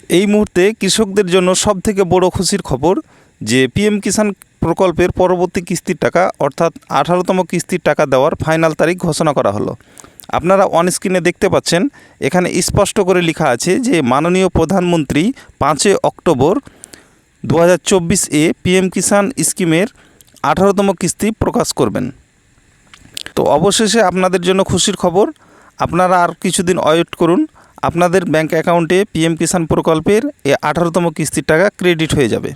এই মুহূর্তে কৃষকদের জন্য সবথেকে বড় খুশির খবর যে পিএম কিষাণ প্রকল্পের পরবর্তী কিস্তির টাকা অর্থাৎ 18তম কিস্তির টাকা দেওয়ার ফাইনাল তারিখ ঘোষণা করা হলো। আপনারা অন স্ক্রিনে দেখতে পাচ্ছেন, এখানে স্পষ্ট করে লেখা আছে যে মাননীয় প্রধানমন্ত্রী 5 অক্টোবর 2024 পিএম কিষাণ স্কিমের 18তম কিস্তি প্রকাশ করবেন। তো অবশেষে আপনাদের জন্য খুশির খবর, আপনারা আর কিছুদিন ওয়েট করুন, আপনাদের ব্যাংক অ্যাকাউন্টে পিএম কিষাণ প্রকল্পের এই 18তম কিস্তির টাকা ক্রেডিট হয়ে যাবে।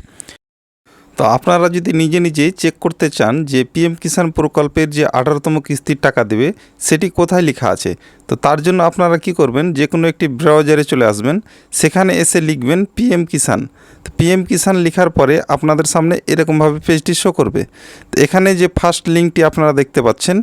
তো আপনারা যদি নিজে নিজেই চেক করতে চান যে পিএম কিষাণ প্রকল্পের যে 18তম কিস্তির টাকা দেবে সেটি কোথায় লেখা আছে, তো তার জন্য আপনারা কি করবেন, যে কোনো একটি ব্রাউজারে চলে আসবেন, সেখানে এসে লিখবেন পিএম কিষাণ। তো পিএম কিষাণ লেখার পরে আপনাদের সামনে এরকমভাবে পেজটি শো করবে। তো এখানে যে ফার্স্ট লিঙ্কটি আপনারা দেখতে পাচ্ছেন,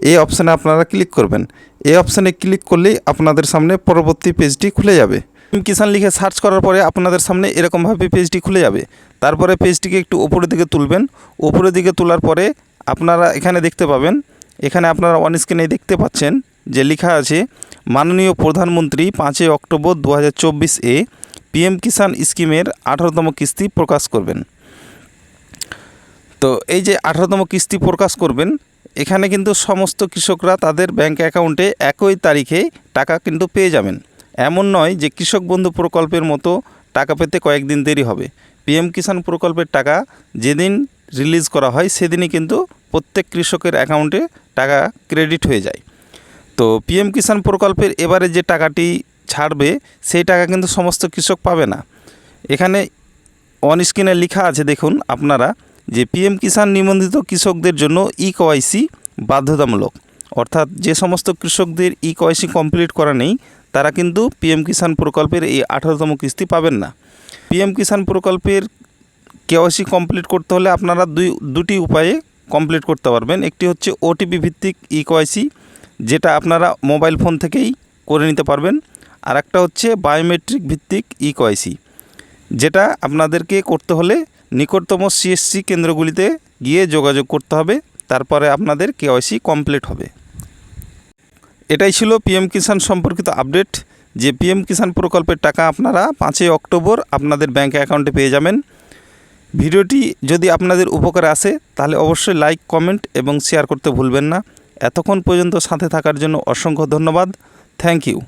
এই অপশানে আপনারা ক্লিক করবেন। এই অপশানে ক্লিক করলেই আপনাদের সামনে পরবর্তী পেজটি খুলে যাবে। পিএম কিষাণ লিখে সার্চ করার পরে আপনাদের সামনে এরকমভাবে পেজটি খুলে যাবে। তারপরে পেজটিকে একটু উপরের দিকে তুলবেন। উপরের দিকে তোলার পরে আপনারা এখানে দেখতে পাবেন, এখানে আপনারা অন স্ক্রিনে দেখতে পাচ্ছেন যে লেখা আছে মাননীয় প্রধানমন্ত্রী 5 অক্টোবর 2024 পিএম কিষাণ স্কিমের 18তম কিস্তি প্রকাশ করবেন। তো এই যে 18তম কিস্তি প্রকাশ করবেন, এখানে কিন্তু সমস্ত কৃষকরা তাদের ব্যাংক অ্যাকাউন্টে একই তারিখে টাকা কিন্তু পেয়ে যাবেন। এমন নয় যে কৃষক বন্ধু প্রকল্পের মতো টাকা পেতে কয়েকদিন দেরি হবে। পিএম কিষাণ প্রকল্পের টাকা যেদিন রিলিজ করা হয় সেদিনই কিন্তু প্রত্যেক কৃষকের অ্যাকাউন্টে টাকা ক্রেডিট হয়ে যায়। তো পিএম কিষাণ প্রকল্পের এবারে যে টাকাটি ছাড়বে সেই টাকা কিন্তু সমস্ত কৃষক পাবে না। এখানে অন স্ক্রিনে লেখা আছে, দেখুন আপনারা, যে পিএম কিষাণ নিবন্ধিত কৃষকদের জন্য ইকেওয়াইসি বাধ্যতামূলক। অর্থাৎ যে সমস্ত কৃষকদের ইকেওয়াইসি কমপ্লিট করা নেই তারা কিন্তু পিএম কিষাণ প্রকল্পের এই 18তম কিস্তি পাবেন না। পিএম কিষাণ প্রকল্পের কেওয়াইসি কমপ্লিট করতে হলে আপনারা দুটি উপায়ে কমপ্লিট করতে পারবেন। একটি হচ্ছে ওটিপি ভিত্তিক ইকেওয়াইসি, যেটা আপনারা মোবাইল ফোন থেকেই করে নিতে পারবেন। আর একটা হচ্ছে বায়োমেট্রিক ভিত্তিক ইকেওয়াইসি, যেটা আপনাদেরকে করতে হলে নিকটতম সিএসসি কেন্দ্রগুলিতে গিয়ে যোগাযোগ করতে হবে, তারপরে আপনাদের কেওয়াইসি কমপ্লিট হবে। এটাই ছিল পিএম কিষাণ সম্পর্কিত আপডেট, যে পিএম কিষাণ প্রকল্পের টাকা আপনারা 5 অক্টোবর আপনাদের ব্যাংক অ্যাকাউন্টে পেয়ে যাবেন। ভিডিওটি যদি আপনাদের উপকারে আসে তাহলে অবশ্যই লাইক, কমেন্ট এবং শেয়ার করতে ভুলবেন না। এতক্ষণ পর্যন্ত সাথে থাকার জন্য অসংখ্য ধন্যবাদ। Thank you.